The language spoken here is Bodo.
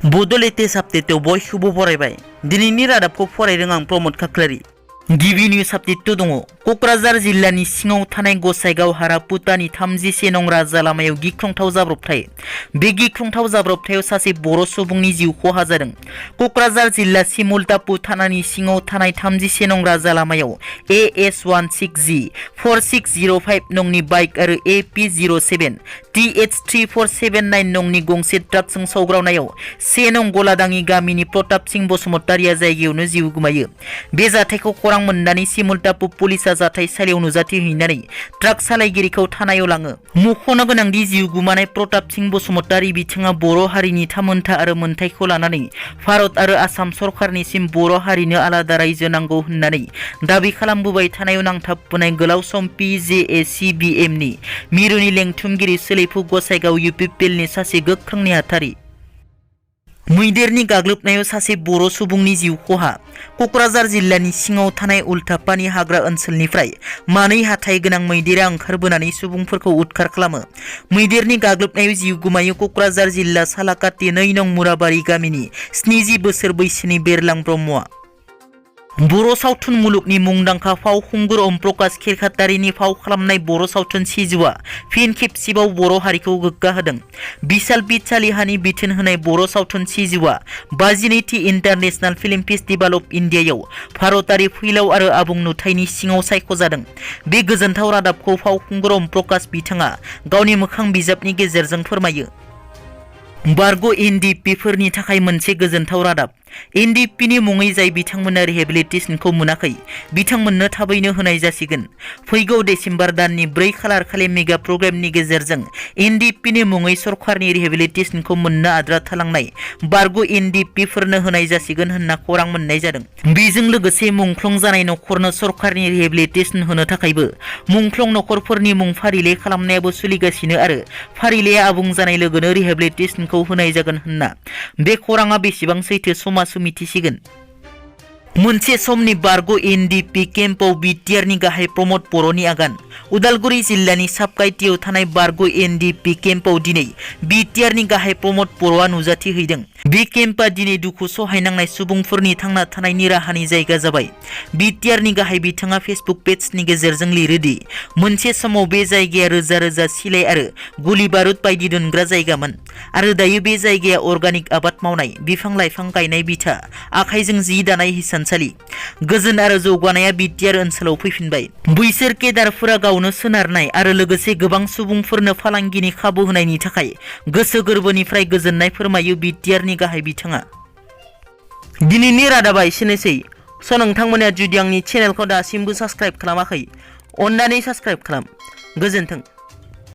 बड' लेटेस्ट आपडेटआव बयखौबो बरायबाय। दिनैनि रादाबखौ फरायदों आं प्रमद खाख्लारि। गिबि निउज आपडेट दङ। क'क्राझार जिल्लानि सिङाव थानाय गसाइगाव हारापुतानि 31 नं राजा लामायाव गिख्रंथाव जाब्रबथाय। बे गिख्रंथाव जाब्रबथायाव सासे बर' सुबुंनि जिउ खहा जादों। क'क्राझार जिल्ला सिमुलतापु थानानि सिङाव थानाय 31 नं राजा लामायाव AS16G 4605 नंनि बाइक आरो AP07 TH3479 नंनि गंसे ट्राकजों सौग्रावनायाव 1 नं गलादाङि गामिनि प्रताप सिंह बसुमतारिया जायगायावनो जिउ गोमायो। बे जाथायखौ खौरां मोननानै सिमुलतापु पुलिसा जाथायसालियाव नुजाथिहैनानै ट्राक सालायगिरिखौ थानायाव लाङो। मख'नो गोनांदि जिउ गोमानाय प्रताप सिंह बसुमतारि बिथाङा बर' हारिनि थामोनथा आरो मोनथायखौ लानानै भारत आरो आसाम सरकारनिसिम बर' हारिनो आलादा रायजो नांगौ होननानै दाबि खालामबोबाय थानायाव नांथाबबोनाय गोलाव सम PJACBMनि मिरुनि लेंथुमगिरि सोलिफु गसाइगाव UPPLनि सासे गोख्रों नेहाथारि। मैदेरनि गाग्लोबनायाव सासे बर' सुबुंनि जिउ खहा। क'क्राझार जिल्लानि सिङाव थानाय उल्टापानि हाग्रा ओनसोलनिफ्राय मानै हाथाइ गोनां मैदेरा ओंखारबोनानै सुबुंफोरखौ उदखार खालामो। मैदेरनि गाग्लोबनायाव जिउ गोमायो क'क्राझार जिल्ला सालाकाटि 2 नं मुराबारि गामिनि 70 बोसोर बैसोनि बेरलां ब्रह्मआ। बर' सावथुन मुलुगनि मुंदांखा फावखुंगुर ओम प्रकाश खिरखातारिनि फाव खालामनाय बर' सावथुन सिजुआ फिन खेबसेबाव बर' हारिखौ गोग्गा होदों। बिशाल बिचालिहानि बिथोन होनाय बर' सावथुन सिजुआ 52थि इन्टारनेशनेल फिल्म फेस्टिभेल अफ इन्डियायाव भारतारि फैलाव आरो आबुं नुथायनि सिङाव सायख'जादों। बे गोजोनथाव रादाबखौ फावखुंगुर ओम प्रकाश बिथाङा गावनि मोखां बिजाबनि गेजेरजों फोरमायो। बारग' NDFB फोरनि थाखाय मोनसे गोजोनथाव रादाब। NDFB नि मुङै जाय बिथांमोना रिहेबिलिटेसनखौ मोनाखै बिथांमोननो थाबैनो होनाय जासिगोन। फैगौ डिसेम्बर दाननि 4 खालार खालि मेगा प्रग्रामनि गेजेरजों NDFB नि मुङै सरकारनि रिहेबिलिटेसनखौ मोननो आद्रा थालांनाय बारग' NDFB फोरनो होनाय जासिगोन होनना खौरां मोननाय जादों। बेजों लोगोसे मुंख्लं जानाय नखरनो सरकारनि रिहेबिलिटेसन होनो थाखायबो मुंख्लं नखरफोरनि मुं फारिलाइ खालामनायाबो सोलिगासिनो आरो फारिलाइया आबुं जानाय लोगोनो रिहेबिलिटेसनखौ होनाय जागोन होनना। बे खौराङा बेसेबां सैथो समासो मिथिसिगोन। मोनसे समनि बारग' NDFB केम्पआव BTR नि गाहाय प्रमद बर'नि आगान। उदालगुरि जिल्लानि सापकाइटियाव थानाय बारग' NDFB केम्पआव दिनै BTR नि गाहाय प्रमद बर'आ नुजाथिहैदों। बे केम्पआ दिनै दुखु सहायनांनाय सुबुंफोरनि थांना थानायनि राहानि जायगा जाबाय। BTR नि गाहाय बिथाङा फेसबुक पेजनि गेजेरजों लिरोदि मोनसे समाव बे जायगाया रोजा रोजा सिलाइ आरो गुलि बारुद बायदि दोनग्रा जायगामोन आरो दायो बे जायगाया अर्गानिक आबाद मावनाय, बिफां लाइफां गायनाय बिथा, आखाइजों जि दानाय हिसानसालि। गोजोन आरो जौगानाया BTR ओनसोलाव फैफिनबाय। बैसोर केदारफोरा गावनो सोनारनाय आरो लोगोसे गोबां सुबुंफोरनो फालांगिनि खाबु होनायनि थाखाय गोसो गोरबोनिफ्राय गोजोननाय फोरमायो BTR नि गाहाय बिथाङा। दिनैनि रादाबा एसेनोसै। नोंथांमोना जुदि आंनि चेनेलखौ दासिमबो साबस्क्राइब खालामाखै अन्नानै साबस्क्राइब खालाम। गोजोन्थों।